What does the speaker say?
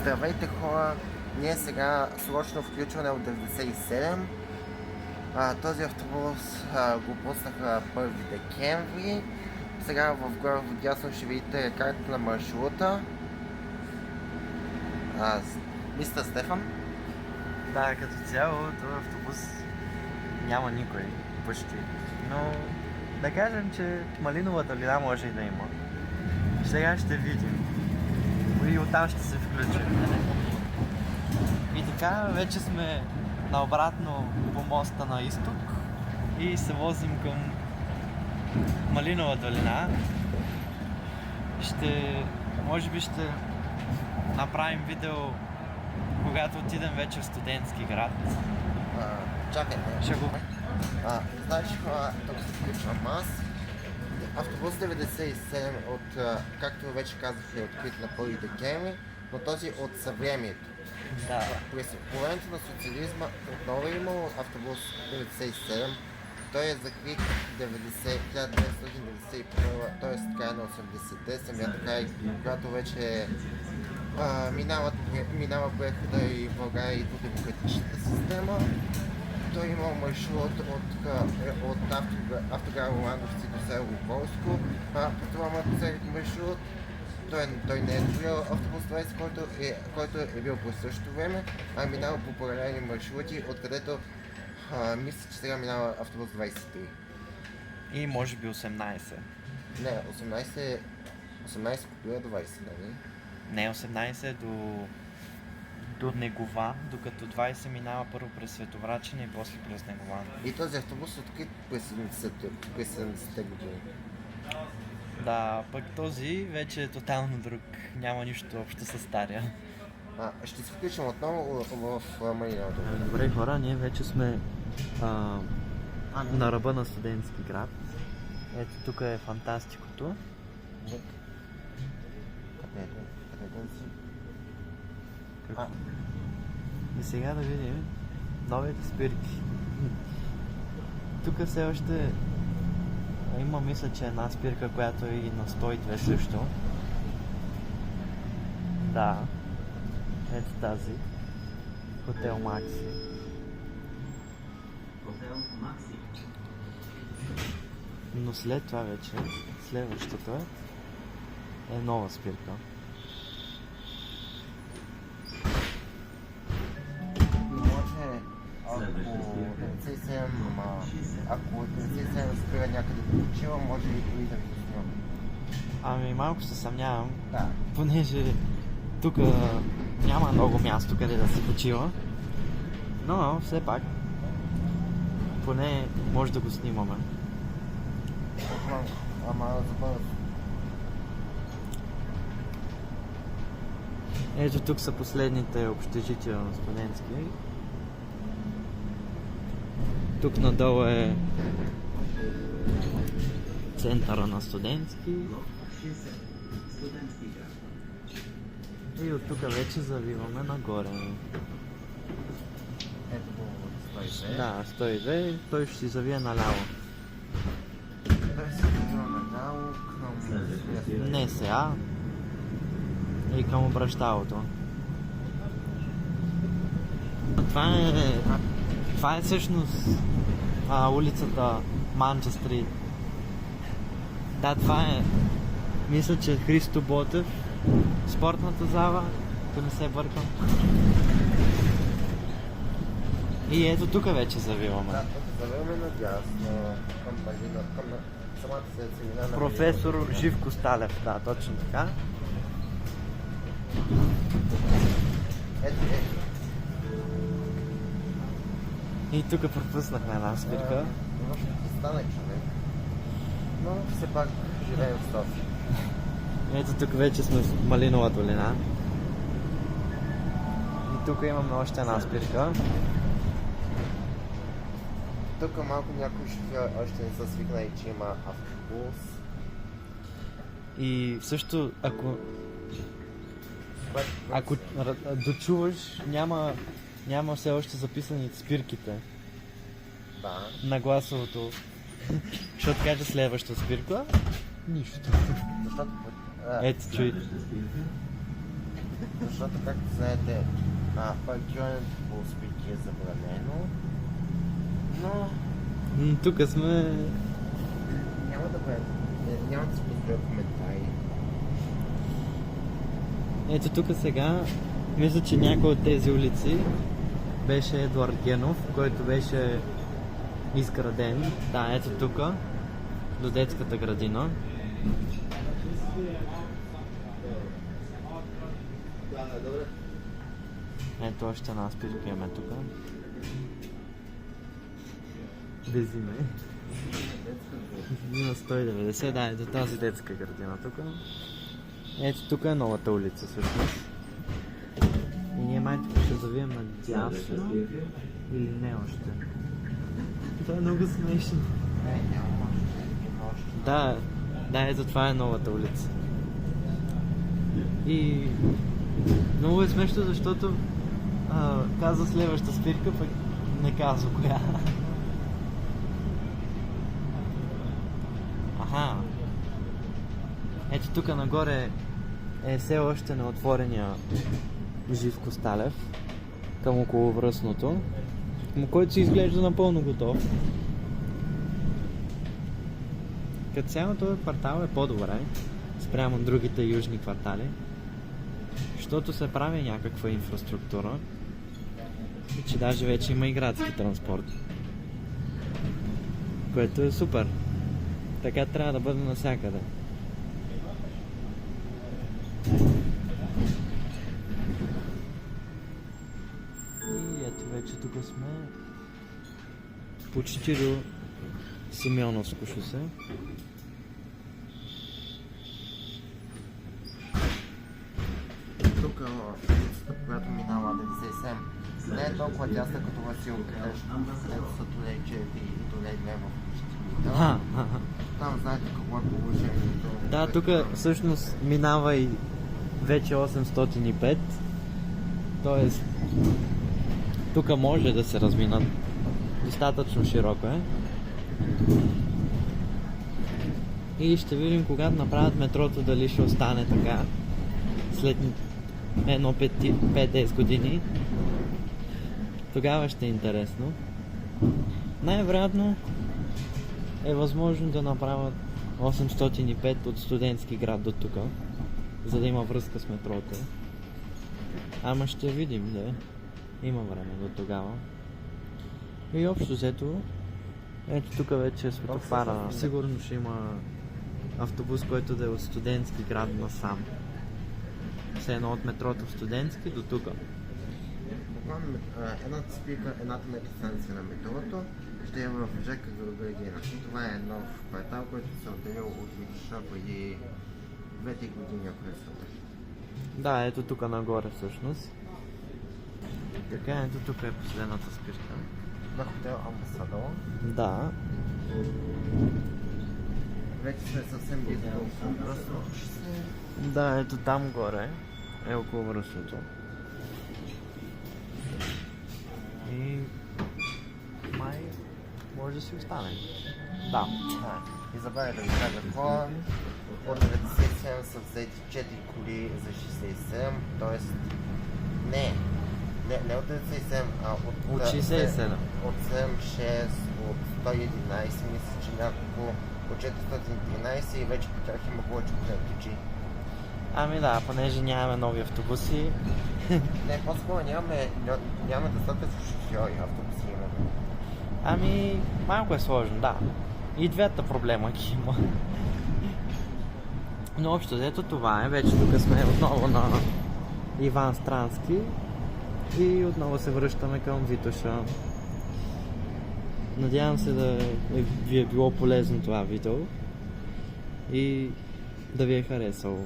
Здравейте хора, ние сега срочно включване от 97. Този автобус го пуснаха 1 декември. Сега горе вдясно ще видите карта на маршрута. Мистер Стефан? Да, като цяло този автобус няма никой почти, но да кажем, че Малинова долина може и да има. Сега ще видим и оттам ще се включим. И така, вече сме наобратно по моста на изток и се возим към Малинова долина. Може би ще направим видео, когато отидем вече в студентски град. Чакайте. Ще го... Значи хора, тук се включвам аз. Автобус 97 както вече казах, е открит на 1 декември, но този от съвремието. Да. През времето на социализма отново е имал автобус 97. Той е закрит 1991, т.е. края на 80-те, самия край, когато вече минава прехода и България и по демократичната система. Той имал маршрут от автогара Ландовци до село Волско. По това маршрут той не е добрил автобус 20, който е бил по същото време, а е минал по паралелни маршрути, откъдето мисля, че сега минава автобус 23. И може би 18. Не, 18 купира до 20, нали? Не, 18 до Негован, докато 20 минава първо през Световрачене и после през Негован. И този автобус е открит през 70-те години. Да, пък този вече е тотално друг, няма нищо общо с стария. Ще се включим отново в Малиновата. Добре хора, ние вече сме на ръба на студентски град. Ето тук е фантастикото. Къде си? И сега да видим новите спирки. Тук все още има, мисля, че една спирка, която е и на 102 също. Да. Ето тази. Хотел Макси. Но след това вече, следващото е нова спирка. Ако 97 спира някъде да почива, може и да ви снимам. Ами малко се съмнявам, Да. Понеже тук няма много място къде да се почива, но все пак поне може да го снимаме. Ама за бързо. Ето тук са последните общежития на студентски. Тук надолу е центъра на студентски. И от тук вече завиваме нагоре. Ето го 102. Да, 102, той ще си завие наляво. Той се завива наляво към... Не сега. И към обращалото. Това е всъщност улицата Манча Стрит. Да, това е, мисля, че Христо Ботев, спортната зала, да не се бъркам. И ето тук вече завиваме. Да, тук завиваме надясно, към Малина, към самата сърцевина на Професор Живко Сталев, да, точно така. Ето. И тук пропуснахме една спирка. Може да стане човек, но все пак живеем в София. Ето тук вече сме в Малинова долина. И тук имаме още една спирка. Тук малко някои шофьори още не са свикнали, че има автобус. И също, ако дочуваш, няма все още записани спирките Да. на гласовото. Защото каже следваща спирка, нищо. Защото... Ето, чуй. защото, както знаете, паркирането по спирки е забранено, но Тук сме... няма да се позволя коментари. Ето тук сега, мисля, че някой от тези улици беше Едуард Генов, който беше изграден. Да, ето тук, до детската градина. Ето още една спирка имаме тук. Без име. Има 190, да, ето тази детска градина тук. Ето тук е новата улица всъщност. И ние май тук ще завием надясно или не още. Това е много смешно. Да, ето това е новата улица. И много е смешно, защото казва следваща спирка, пък не казва коя. Аха. Ето тук нагоре е все още неотворения Живко Сталев към околовръстното, който си изглежда напълно готов. Като цяло този квартал е по-добре спрямо другите южни квартали, защото се прави някаква инфраструктура и че даже вече има и градски транспорт, което е супер. Така трябва да бъде навсякъде. И ето вече тук сме почти до Симеоновско шосе. Тук която минава 97, не е толкова тясна като Василка, където са Толей 4 и Толей 2 в Щемита. Там знаете какво е положението. Да, тук всъщност минава и вече 805, т.е. тук може да се разминат, достатъчно широко е. И ще видим когато направят метрото дали ще остане така след едно 5-10 години. Тогава ще е интересно. Най-вероятно е възможно да направят 805 от Студентски град до тук, за да има връзка с метрото. Ама ще видим, да. Има време до тогава. И общо взето, ето тук вече е светофара. Сигурно ще има автобус, който да е от Студентски град насам. Все едно от метрото в Студентски до тук. Едната спирка, едната метростанция на метрото ще е в ЖК Градина. Това е нов квартал, който се е отделил от Витоша преди 2 години, ако не се лъжа. Да, ето тук нагоре всъщност. Така, ето тук е последната спирка. На хотел Амбасадор. Да. Вече сме съвсем близо до околовръстното шосе. Да, ето там горе е околовръстното. И май може да си остане. Да. И забравя да ви кажа какво. От 97 са взети 4 коли за 67, т.е. не от 97, а От 67. От 76, от 111, мисля, че няколко, от 413 и вече по тях има повече картичи. Ами да, понеже нямаме нови автобуси. Не, по-скоро нямаме достатъчно шофьори, автобуси имаме. Ами, малко е сложно, да. И двата проблема ги има. Но общо взето това е. Вече тук сме отново на Иван Странски и отново се връщаме към Витоша. Надявам се да ви е било полезно това видео и да ви е харесало.